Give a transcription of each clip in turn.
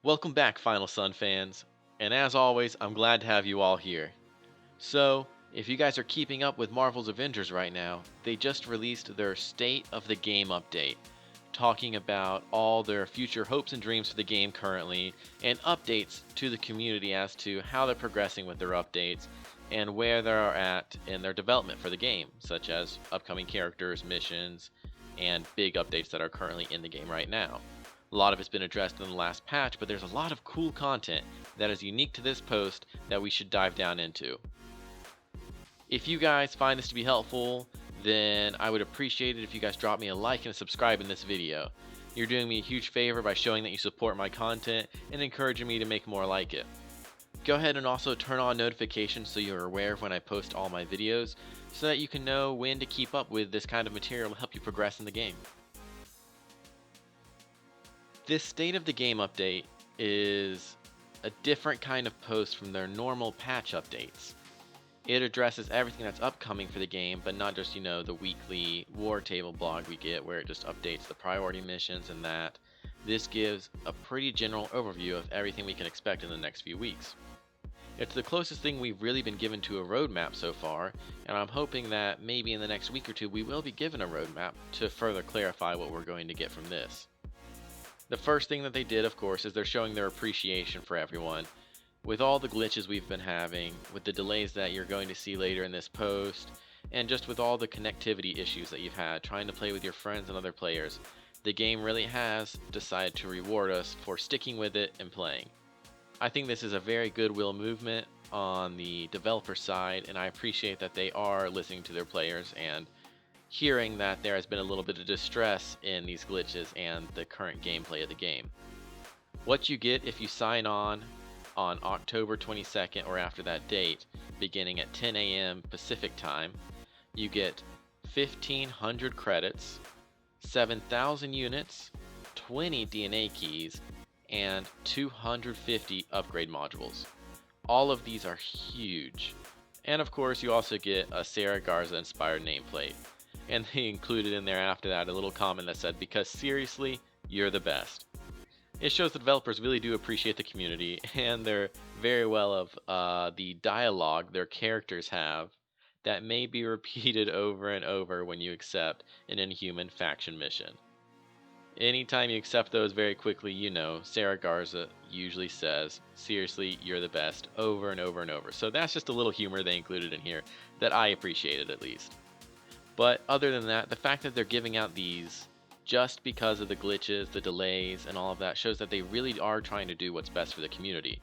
Welcome back, Final Sun fans. And as always, I'm glad to have you all here. So, if you guys are keeping up with Marvel's Avengers right now, they just released their State of the Game update, talking about all their future hopes and dreams for the game currently, and updates to the community as to how they're progressing with their updates and where they're at in their development for the game, such as upcoming characters, missions, and big updates that are currently in the game right now. A lot of it's been addressed in the last patch, but there's a lot of cool content that is unique to this post that we should dive down into. If you guys find this to be helpful, then I would appreciate it if you guys drop me a like and a subscribe in this video. You're doing me a huge favor by showing that you support my content and encouraging me to make more like it. Go ahead and also turn on notifications so you're aware of when I post all my videos, so that you can know when to keep up with this kind of material to help you progress in the game. This State of the Game update is a different kind of post from their normal patch updates. It addresses everything that's upcoming for the game, but not just, the weekly war table blog we get where it just updates the priority missions and that. This gives a pretty general overview of everything we can expect in the next few weeks. It's the closest thing we've really been given to a roadmap so far, and I'm hoping that maybe in the next week or two we will be given a roadmap to further clarify what we're going to get from this. The first thing that they did, of course, is they're showing their appreciation for everyone. With all the glitches we've been having, with the delays that you're going to see later in this post, and just with all the connectivity issues that you've had trying to play with your friends and other players, the game really has decided to reward us for sticking with it and playing. I think this is a very goodwill movement on the developer side, and I appreciate that they are listening to their players and hearing that there has been a little bit of distress in these glitches and the current gameplay of the game. What you get if you sign on October 22nd or after that date, beginning at 10 a.m. Pacific time, you get 1,500 credits, 7,000 units, 20 DNA keys, and 250 upgrade modules. All of these are huge. And of course, you also get a Sarah Garza inspired nameplate. And they included in there after that a little comment that said, "Because seriously, you're the best." It shows the developers really do appreciate the community, and they're very well of the dialogue their characters have that may be repeated over and over when you accept an Inhuman faction mission. Anytime you accept those very quickly, Sarah Garza usually says, "Seriously, you're the best," over and over and over. So that's just a little humor they included in here that I appreciated at least. But other than that, the fact that they're giving out these just because of the glitches, the delays, and all of that shows that they really are trying to do what's best for the community.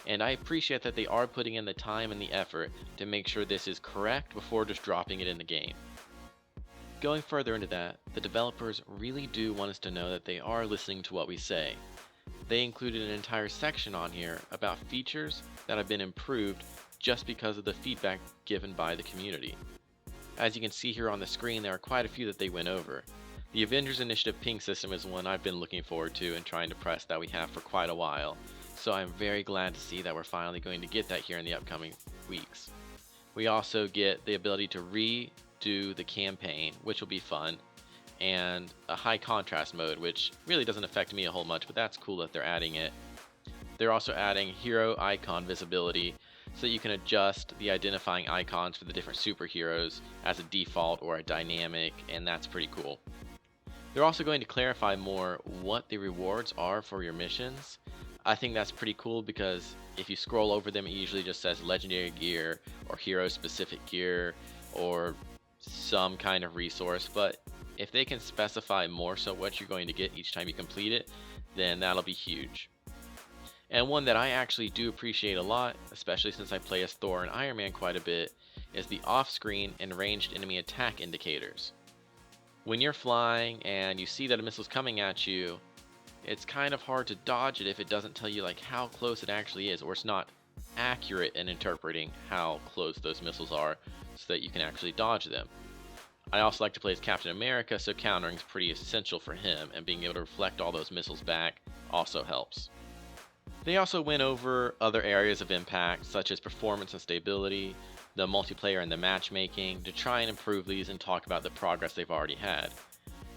And I appreciate that they are putting in the time and the effort to make sure this is correct before just dropping it in the game. Going further into that, the developers really do want us to know that they are listening to what we say. They included an entire section on here about features that have been improved just because of the feedback given by the community. As you can see here on the screen, there are quite a few that they went over. The Avengers Initiative ping system is one I've been looking forward to and trying to press that we have for quite a while, so I'm very glad to see that we're finally going to get that here in the upcoming weeks. We also get the ability to redo the campaign, which will be fun, and a high contrast mode, which really doesn't affect me a whole much, but that's cool that they're adding it. They're also adding hero icon visibility, so that you can adjust the identifying icons for the different superheroes as a default or a dynamic, and that's pretty cool. They're also going to clarify more what the rewards are for your missions. I think that's pretty cool because if you scroll over them, it usually just says legendary gear or hero specific gear or some kind of resource, but if they can specify more so what you're going to get each time you complete it, then that'll be huge. And one that I actually do appreciate a lot, especially since I play as Thor and Iron Man quite a bit, is the off-screen and ranged enemy attack indicators. When you're flying and you see that a missile's coming at you, it's kind of hard to dodge it if it doesn't tell you how close it actually is, or it's not accurate in interpreting how close those missiles are so that you can actually dodge them. I also like to play as Captain America, so countering is pretty essential for him, and being able to reflect all those missiles back also helps. They also went over other areas of impact, such as performance and stability, the multiplayer and the matchmaking, to try and improve these and talk about the progress they've already had.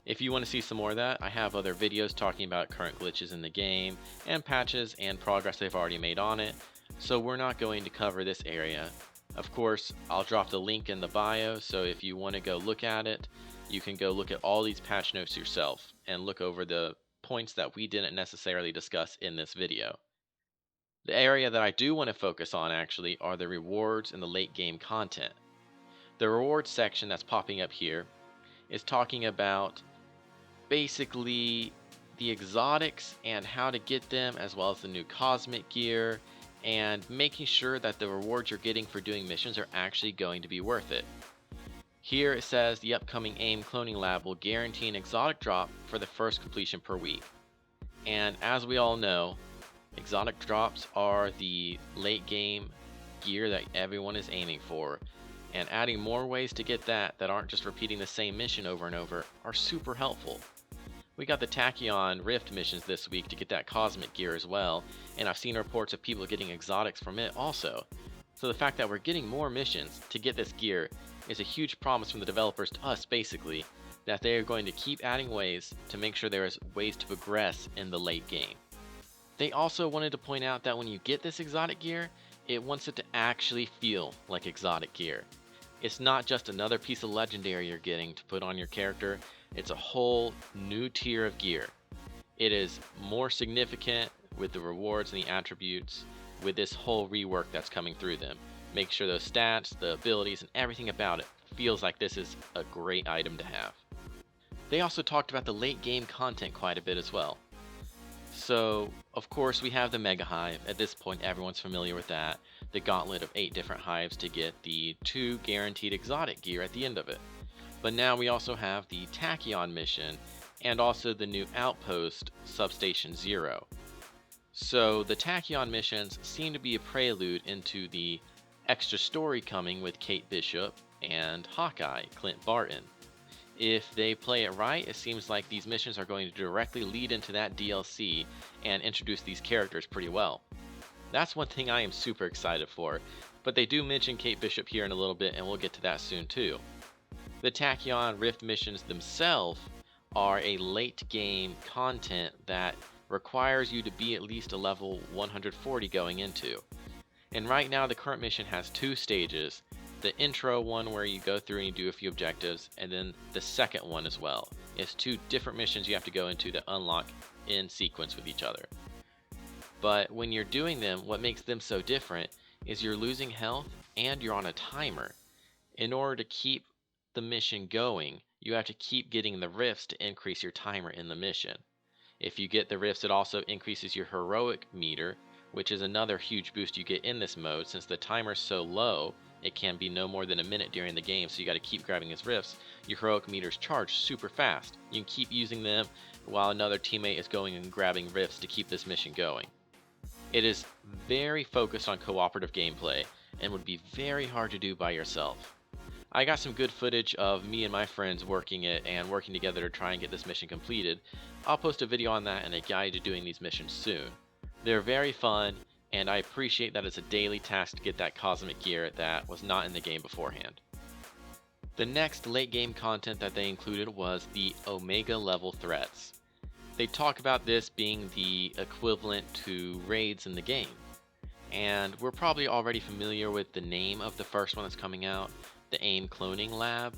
If you want to see some more of that, I have other videos talking about current glitches in the game, and patches and progress they've already made on it, so we're not going to cover this area. Of course, I'll drop the link in the bio, so if you want to go look at it, you can go look at all these patch notes yourself, and look over the points that we didn't necessarily discuss in this video. The area that I do want to focus on actually are the rewards and the late game content. The rewards section that's popping up here is talking about basically the exotics and how to get them, as well as the new cosmic gear, and making sure that the rewards you're getting for doing missions are actually going to be worth it. Here it says the upcoming AIM cloning lab will guarantee an exotic drop for the first completion per week. And as we all know, exotic drops are the late game gear that everyone is aiming for, and adding more ways to get that aren't just repeating the same mission over and over are super helpful. We got the Tachyon Rift missions this week to get that cosmic gear as well, and I've seen reports of people getting exotics from it also. So the fact that we're getting more missions to get this gear is a huge promise from the developers to us basically, that they are going to keep adding ways to make sure there is ways to progress in the late game. They also wanted to point out that when you get this exotic gear, it wants it to actually feel like exotic gear. It's not just another piece of legendary you're getting to put on your character, it's a whole new tier of gear. It is more significant with the rewards and the attributes, with this whole rework that's coming through them. Make sure those stats, the abilities, and everything about it feels like this is a great item to have. They also talked about the late game content quite a bit as well. So, of course, we have the Mega Hive. At this point, everyone's familiar with that. The gauntlet of 8 different hives to get the 2 guaranteed exotic gear at the end of it. But now we also have the Tachyon mission, and also the new outpost, Substation Zero. So the Tachyon missions seem to be a prelude into the extra story coming with Kate Bishop and Hawkeye, Clint Barton. If they play it right, it seems like these missions are going to directly lead into that DLC and introduce these characters pretty well. That's one thing I am super excited for, but they do mention Kate Bishop here in a little bit, and we'll get to that soon too. The Tachyon Rift missions themselves are a late game content that requires you to be at least a level 140 going into. And right now the current mission has 2 stages. The intro one where you go through and you do a few objectives, and then the second one as well. It's 2 different missions you have to go into that unlock in sequence with each other. But when you're doing them, what makes them so different is you're losing health and you're on a timer. In order to keep the mission going, you have to keep getting the rifts to increase your timer in the mission. If you get the rifts, it also increases your heroic meter, which is another huge boost you get in this mode. Since the timer's so low, it can be no more than a minute during the game, so you got to keep grabbing his rifts. Your heroic meters charge super fast. You can keep using them while another teammate is going and grabbing rifts to keep this mission going. It is very focused on cooperative gameplay and would be very hard to do by yourself. I got some good footage of me and my friends working it and working together to try and get this mission completed. I'll post a video on that and a guide to doing these missions soon. They're very fun, and I appreciate that it's a daily task to get that cosmic gear that was not in the game beforehand. The next late game content that they included was the Omega level threats. They talk about this being the equivalent to raids in the game. And we're probably already familiar with the name of the first one that's coming out, the AIM cloning lab,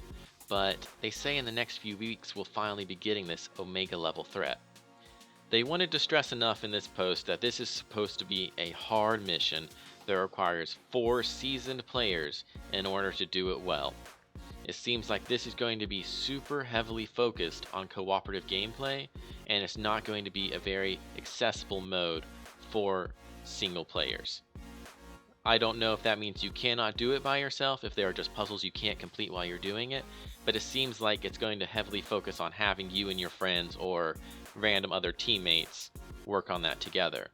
but they say in the next few weeks we'll finally be getting this Omega level threat. They wanted to stress enough in this post that this is supposed to be a hard mission that requires 4 seasoned players in order to do it well. It seems like this is going to be super heavily focused on cooperative gameplay, and it's not going to be a very accessible mode for single players. I don't know if that means you cannot do it by yourself, if there are just puzzles you can't complete while you're doing it, but it seems like it's going to heavily focus on having you and your friends or random other teammates work on that together.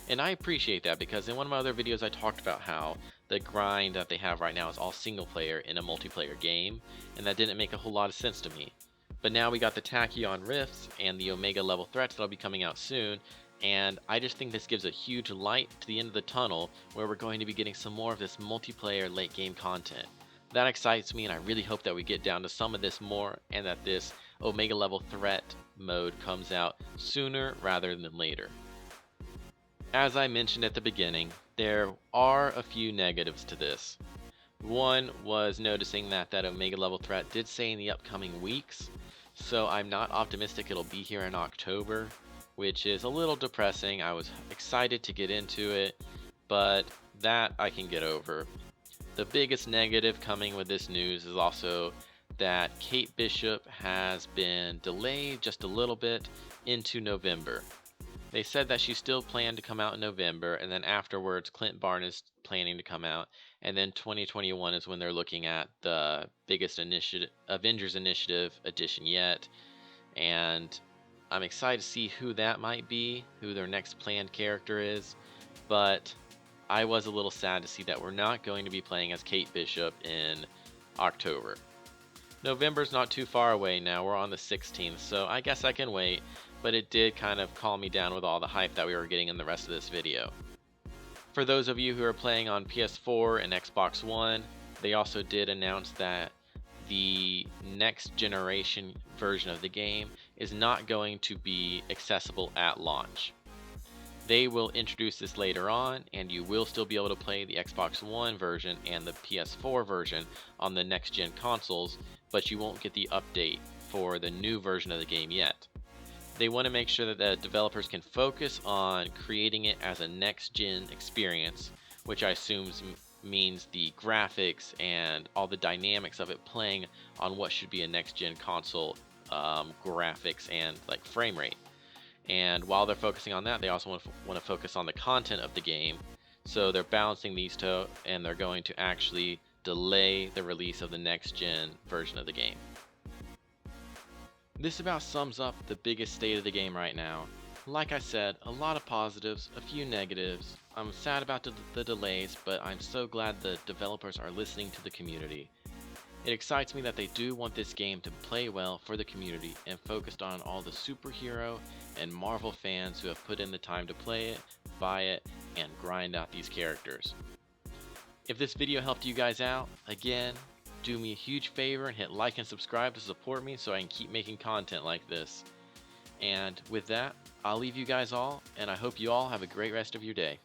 And I appreciate that, because in one of my other videos I talked about how the grind that they have right now is all single player in a multiplayer game, and that didn't make a whole lot of sense to me. But now we got the Tachyon Rifts and the Omega level threats that'll be coming out soon, and I just think this gives a huge light to the end of the tunnel where we're going to be getting some more of this multiplayer late game content. That excites me, and I really hope that we get down to some of this more, and that this Omega level threat mode comes out sooner rather than later. As I mentioned at the beginning, there are a few negatives to this. One was noticing that Omega level threat did say in the upcoming weeks, so I'm not optimistic it'll be here in October, which is a little depressing. I was excited to get into it, but that I can get over. The biggest negative coming with this news is also that Kate Bishop has been delayed just a little bit into November. They said that she still planned to come out in November, and then afterwards Clint Barton is planning to come out, and then 2021 is when they're looking at the biggest Avengers Initiative edition yet, and I'm excited to see who that might be, who their next planned character is, but I was a little sad to see that we're not going to be playing as Kate Bishop in October. November's not too far away now, we're on the 16th, so I guess I can wait, but it did kind of calm me down with all the hype that we were getting in the rest of this video. For those of you who are playing on PS4 and Xbox One, they also did announce that the next generation version of the game is not going to be accessible at launch. They will introduce this later on, and you will still be able to play the Xbox One version and the PS4 version on the next gen consoles, but you won't get the update for the new version of the game yet. They want to make sure that the developers can focus on creating it as a next gen experience, which I assume means the graphics and all the dynamics of it playing on what should be a next gen console graphics and like frame rate. And while they're focusing on that, they also want to focus on the content of the game. So they're balancing these two, and they're going to actually delay the release of the next gen version of the game. This about sums up the biggest state of the game right now. Like I said, a lot of positives, a few negatives. I'm sad about the delays, but I'm so glad the developers are listening to the community. It excites me that they do want this game to play well for the community and focused on all the superhero and Marvel fans who have put in the time to play it, buy it, and grind out these characters. If this video helped you guys out, again, do me a huge favor and hit like and subscribe to support me so I can keep making content like this. And with that, I'll leave you guys all, and I hope you all have a great rest of your day.